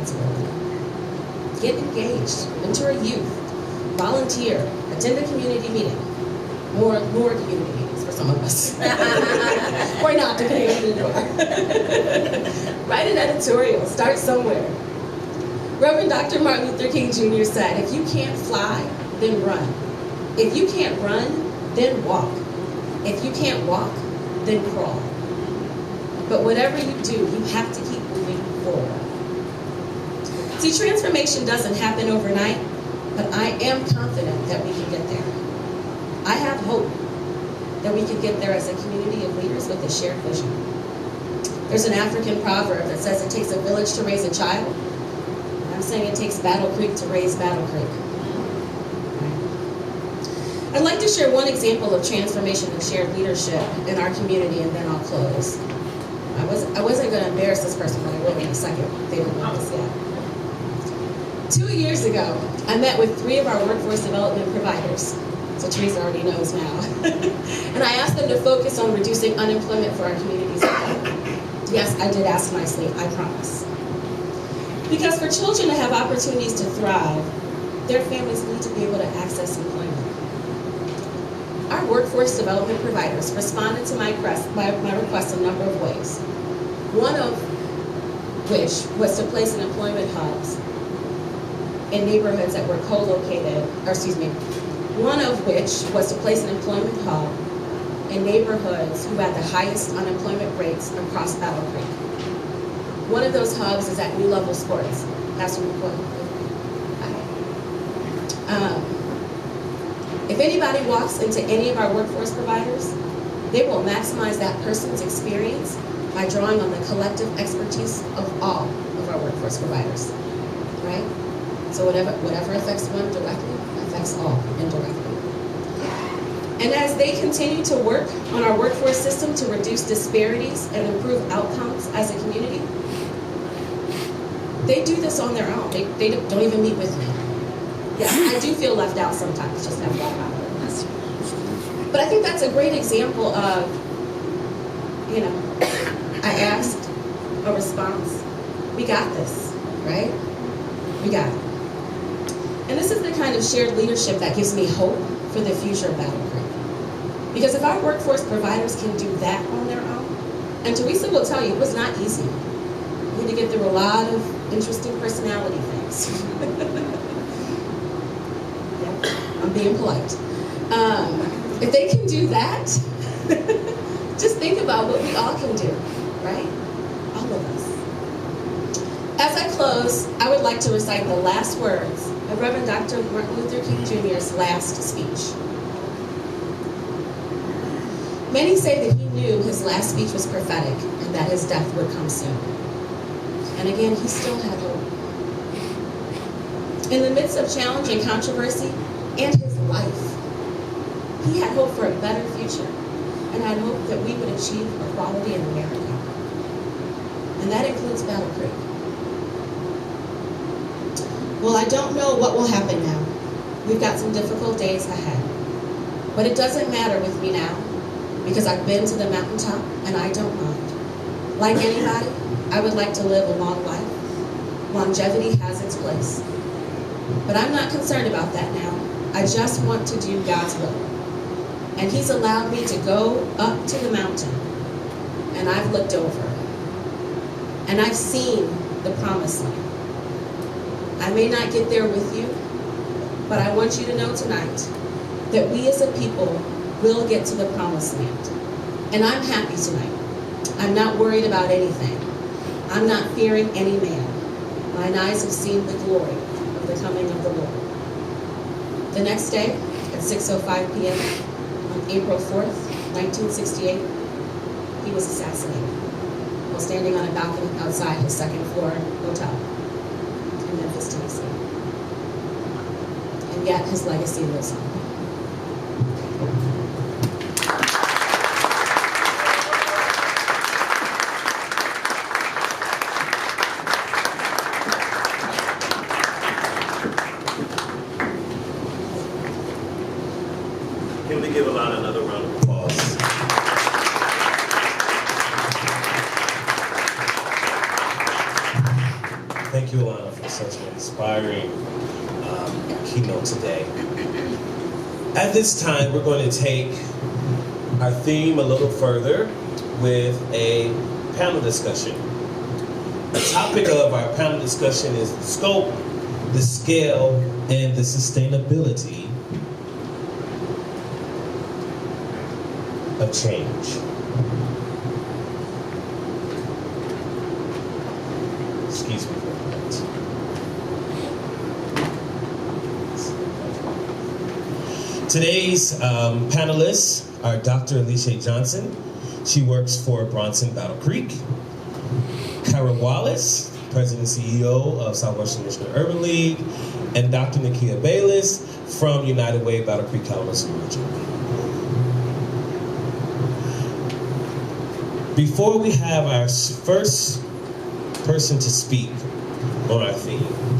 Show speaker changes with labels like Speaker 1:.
Speaker 1: responsibility. Get engaged, mentor youth, volunteer, attend a community meeting. More community meetings for some of us. Or not, depending on who you are. Write an editorial, start somewhere. Reverend Dr. Martin Luther King Jr. said, if you can't fly, then run. If you can't run, then walk. If you can't walk, then crawl. But whatever you do, you have to keep moving forward. See, transformation doesn't happen overnight, but I am confident that we can get there. I have hope that we can get there as a community of leaders with a shared vision. There's an African proverb that says it takes a village to raise a child. And I'm saying it takes Battle Creek to raise Battle Creek. I'd like to share one example of transformation and shared leadership in our community, and then I'll close. I wasn't going to embarrass this person, but I will in a second. They don't know this yet. 2 years ago, I met with 3 of our workforce development providers. So Teresa already knows now. And I asked them to focus on reducing unemployment for our communities. Yes, I did ask nicely, I promise. Because for children to have opportunities to thrive, their families need to be able to access employment. Our workforce development providers responded to my request a number of ways. One of which was to place an employment hubs in neighborhoods that were one of which was to place an employment hub in neighborhoods who had the highest unemployment rates across Battle Creek. One of those hubs is at New Level Sports. Pastor McCoy. If anybody walks into any of our workforce providers, they will maximize that person's experience by drawing on the collective expertise of all of our workforce providers, right? So whatever affects one directly, affects all indirectly. And as they continue to work on our workforce system to reduce disparities and improve outcomes as a community, they do this on their own. They don't even meet with me. Yes, I do feel left out sometimes, just FYI. But I think that's a great example of, I asked, a response. We got this, right? We got it. And this is the kind of shared leadership that gives me hope for the future of Battle Creek. Because if our workforce providers can do that on their own, and Teresa will tell you, it was not easy. We had to get through a lot of interesting personality things. I'm being polite. If they can do that, just think about what we all can do, right? All of us. As I close, I would like to recite the last words of Reverend Dr. Martin Luther King Jr.'s last speech. Many say that he knew his last speech was prophetic and that his death would come soon. And again, he still had hope. In the midst of challenge and controversy and his life, he had hope for a better future and had hope that we would achieve equality in America. And that includes Battle Creek. Well, I don't know what will happen now. We've got some difficult days ahead. But it doesn't matter with me now, because I've been to the mountaintop and I don't mind. Like anybody, I would like to live a long life. Longevity has its place. But I'm not concerned about that now. I just want to do God's will. And he's allowed me to go up to the mountain. And I've looked over. And I've seen the promised land. I may not get there with you, but I want you to know tonight that we as a people will get to the promised land. And I'm happy tonight. I'm not worried about anything. I'm not fearing any man. Mine eyes have seen the glory of the coming of the Lord. The next day, at 6:05 p.m., on April 4th, 1968, he was assassinated while standing on a balcony outside his second-floor hotel in Memphis, Tennessee. And yet, his legacy lives on.
Speaker 2: Can we give Alana another round of applause? Thank you, Alana.
Speaker 3: Carolina, for such an inspiring keynote today. At this time, we're going to take our theme a little further with a panel discussion. The topic of our panel discussion is the scope, the scale, and the sustainability of change. Excuse me for a minute. Today's panelists are Dr. Alicia Johnson. She works for Bronson Battle Creek. Kyra Wallace, President and CEO of Southwestern Michigan Urban League, and Dr. Nakia Bayless from United Way, Battle Creek, Kalamazoo region. Before we have our first person to speak on our theme,